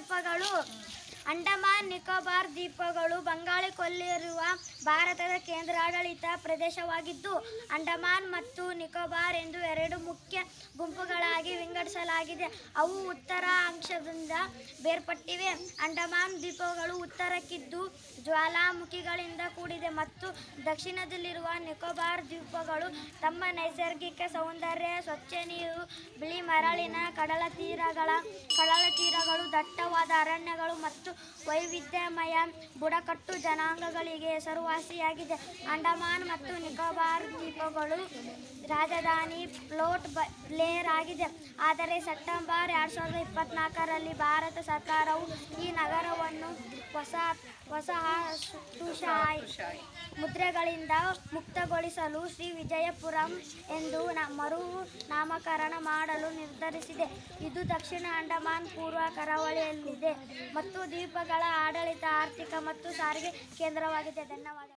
ದ್ವೀಪಗಳು. ಅಂಡಮಾನ್ ನಿಕೋಬಾರ್ ದ್ವೀಪಗಳು ಬಂಗಾಳ ಕೊಲ್ಲಿಯಿರುವ ಭಾರತದ ಕೇಂದ್ರಾಡಳಿತ ಪ್ರದೇಶವಾಗಿದ್ದು, ಅಂಡಮಾನ್ ಮತ್ತು ನಿಕೋಬಾರ್ ಎಂದು ಎರಡು ಮುಖ್ಯ ಗುಂಪುಗಳಾಗಿ ವಿಂಗಡಿಸಲಾಗಿದೆ. ಅವು ಉತ್ತರ ಅಕ್ಷಾಂಶದಿಂದ ಬೇರ್ಪಟ್ಟಿವೆ. ಅಂಡಮಾನ್ ದ್ವೀಪಗಳು ಉತ್ತರಕ್ಕಿದ್ದು ಜ್ವಾಲಾಮುಖಿಗಳಿಂದ ಕೂಡಿದೆ ಮತ್ತು ದಕ್ಷಿಣದಲ್ಲಿರುವ ನಿಕೋಬಾರ್ ದ್ವೀಪಗಳು ತಮ್ಮ ನೈಸರ್ಗಿಕ ಸೌಂದರ್ಯ, ಸ್ವಚ್ಛ ನೀರು, ಬಿಳಿ ಮರಳಿನ ಕಡಲತೀರಗಳು, ದಟ್ಟವಾದ ಅರಣ್ಯಗಳು ಮತ್ತು ವೈವಿಧ್ಯಮಯ ಬುಡಕಟ್ಟು ಜನಾಂಗಗಳಿಗೆ ಹೆಸರುವಾಸಿಯಾಗಿದೆ. ಅಂಡಮಾನ್ ಮತ್ತು ನಿಕೋಬಾರ್ ದ್ವೀಪಗಳು ರಾಜಧಾನಿ ಪೋರ್ಟ್ ಬ್ಲೇರ್ ಆಗಿದೆ. ಆದರೆ ಸೆಪ್ಟೆಂಬರ್ 2024ರಲ್ಲಿ ಭಾರತ ಸರ್ಕಾರವು ಈ ನಗರವನ್ನು ವಸಾಹತುಶಾಹಿ ಮುದ್ರೆಗಳಿಂದ ಮುಕ್ತಗೊಳಿಸಲು ಶ್ರೀ ವಿಜಯಪುರಂ ಎಂದು ಮರು ನಾಮಕರಣ ಮಾಡಲು ನಿರ್ಧರಿಸಿದೆ. ಇದು ದಕ್ಷಿಣ ಅಂಡಮಾನ್ ಪೂರ್ವ ಕರಾವಳಿಯಲ್ಲಿದೆ ಮತ್ತು ದ್ವೀಪಗಳ ಆಡಳಿತ, ಆರ್ಥಿಕ ಮತ್ತು ಸಾರಿಗೆ ಕೇಂದ್ರವಾಗಿದೆ. ಧನ್ಯವಾದ.